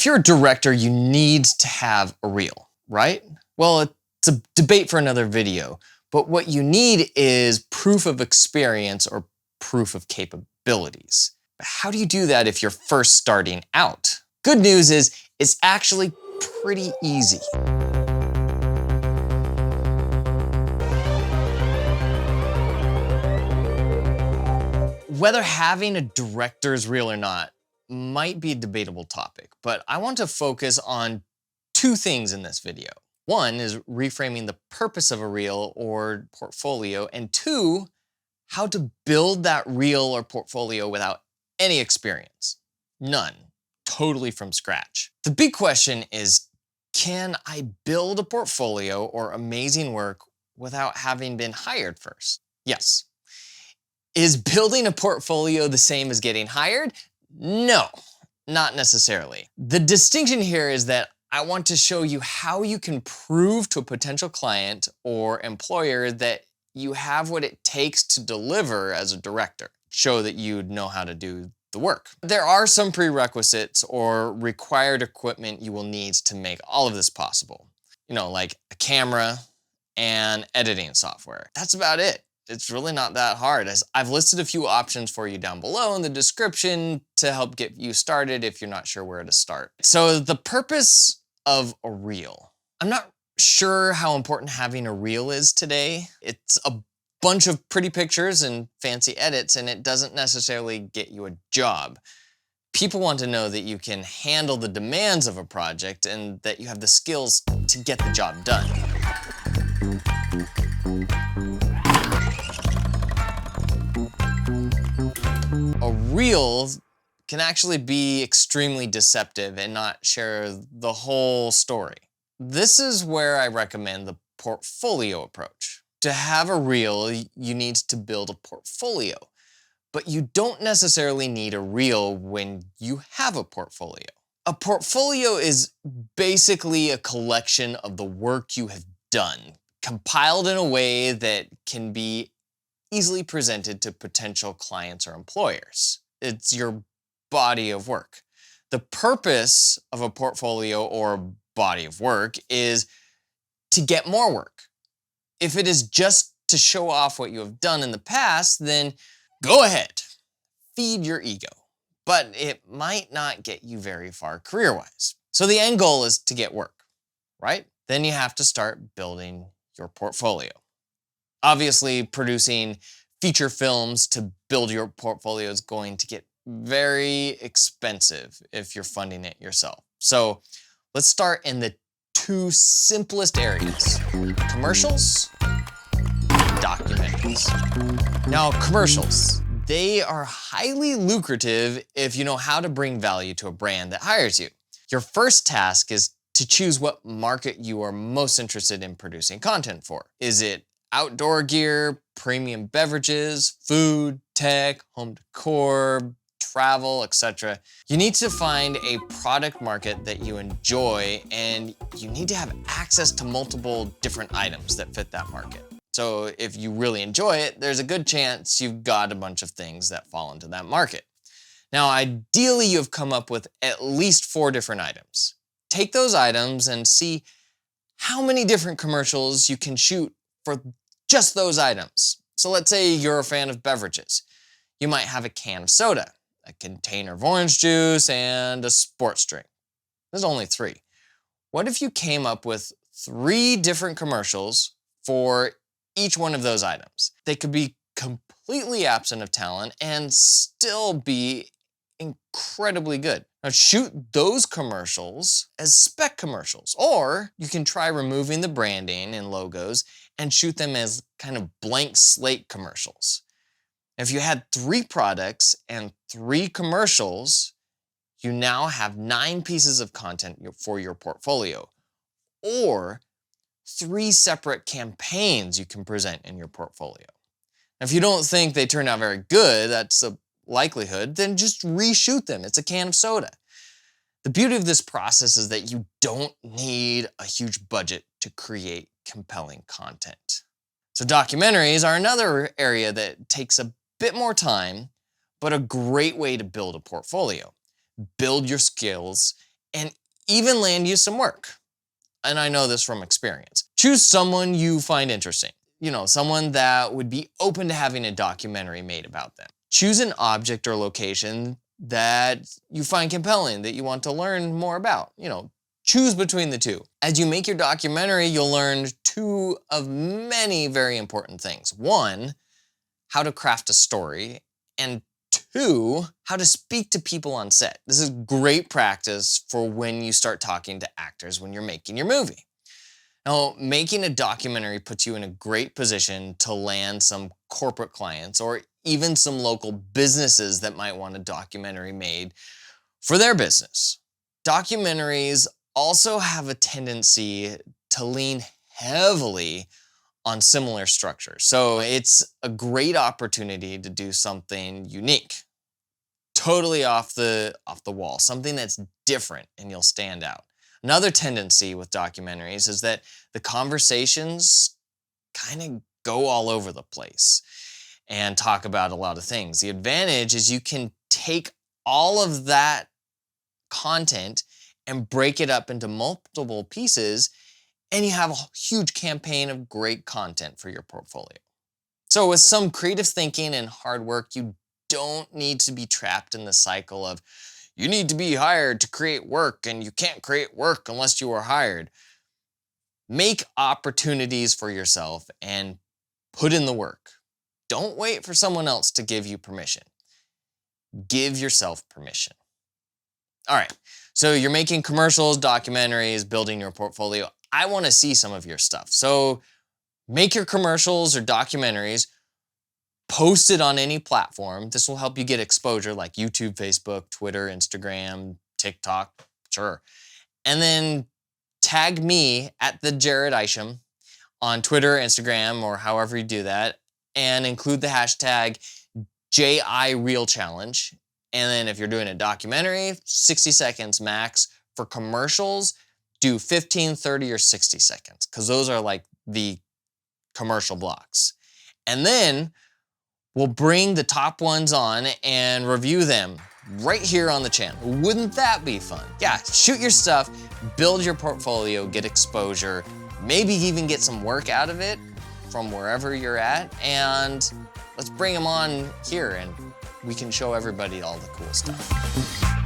you're a director, you need to have a reel, right? Well, it's a debate for another video, but what you need is proof of experience or proof of capabilities. But how do you do that if you're first starting out? Good news is it's actually pretty easy. Whether having a director's reel or not might be a debatable topic, but I want to focus on two things in this video. One is reframing the purpose of a reel or portfolio, and two, how to build that reel or portfolio without any experience. None. Totally from scratch. The big question is, can I build a portfolio or amazing work without having been hired first? Yes. Is building a portfolio the same as getting hired? No, not necessarily. The distinction here is that I want to show you how you can prove to a potential client or employer that you have what it takes to deliver as a director. Show that you know how to do the work. There are some prerequisites or required equipment you will need to make all of this possible. Like a camera and editing software. That's about it. It's really not that hard. As I've listed a few options for you down below in the description to help get you started if you're not sure where to start. So the purpose of a reel. I'm not sure how important having a reel is today. It's a bunch of pretty pictures and fancy edits, and it doesn't necessarily get you a job. People want to know that you can handle the demands of a project and that you have the skills to get the job done. A reel can actually be extremely deceptive and not share the whole story. This is where I recommend the portfolio approach. To have a reel, you need to build a portfolio, but you don't necessarily need a reel when you have a portfolio. A portfolio is basically a collection of the work you have done, compiled in a way that can be easily presented to potential clients or employers. It's your body of work. The purpose of a portfolio or body of work is to get more work. If it is just to show off what you have done in the past, then go ahead, feed your ego. But it might not get you very far career-wise. So the end goal is to get work, right? Then you have to start building your portfolio. Obviously, producing feature films to build your portfolio is going to get very expensive if you're funding it yourself. So let's start in the two simplest areas: commercials, documentaries. Now, commercials, they are highly lucrative if you know how to bring value to a brand that hires you. Your first task is to choose what market you are most interested in producing content for. Is it outdoor gear, premium beverages, food, tech, home decor, travel, etc.? You need to find a product market that you enjoy, and you need to have access to multiple different items that fit that market. So if you really enjoy it, there's a good chance you've got a bunch of things that fall into that market. Now, ideally, you've come up with at least 4 different items. Take those items and see how many different commercials you can shoot for just those items. So let's say you're a fan of beverages. You might have a can of soda, a container of orange juice, and a sports drink. There's only 3. What if you came up with 3 different commercials for each one of those items? They could be completely absent of talent and still be incredibly good. Now, shoot those commercials as spec commercials, or you can try removing the branding and logos and shoot them as kind of blank slate commercials. If you had 3 products and 3 commercials, you now have 9 pieces of content for your portfolio, or 3 separate campaigns you can present in your portfolio. Now, if you don't think they turned out very good, that's a likelihood, then just reshoot them. It's a can of soda. The beauty of this process is that you don't need a huge budget to create compelling content. So documentaries are another area that takes a bit more time, but a great way to build a portfolio. Build your skills and even land you some work. And I know this from experience. Choose someone you find interesting. Someone that would be open to having a documentary made about them. Choose an object or location that you find compelling, that you want to learn more about. Choose between the two. As you make your documentary, you'll learn two of many very important things. One, how to craft a story, and two, how to speak to people on set. This is great practice for when you start talking to actors when you're making your movie. Now, making a documentary puts you in a great position to land some corporate clients or even some local businesses that might want a documentary made for their business. Documentaries also have a tendency to lean heavily on similar structures. So it's a great opportunity to do something unique, totally off the wall, something that's different, and you'll stand out. Another tendency with documentaries is that the conversations kind of go all over the place and talk about a lot of things. The advantage is you can take all of that content and break it up into multiple pieces, and you have a huge campaign of great content for your portfolio. So with some creative thinking and hard work, you don't need to be trapped in the cycle of you need to be hired to create work and you can't create work unless you are hired. Make opportunities for yourself and put in the work. Don't wait for someone else to give you permission. Give yourself permission. All right, so you're making commercials, documentaries, building your portfolio. I want to see some of your stuff. So make your commercials or documentaries, post it on any platform. This will help you get exposure like YouTube, Facebook, Twitter, Instagram, TikTok, sure. And then tag me at the Jared Isham on Twitter, Instagram, or however you do that, and include the hashtag JIReelChallenge. And then if you're doing a documentary, 60 seconds max. For commercials, do 15, 30, or 60 seconds, because those are like the commercial blocks. And then we'll bring the top ones on and review them right here on the channel. Wouldn't that be fun? Yeah, shoot your stuff, build your portfolio, get exposure, maybe even get some work out of it from wherever you're at, and let's bring them on here and we can show everybody all the cool stuff.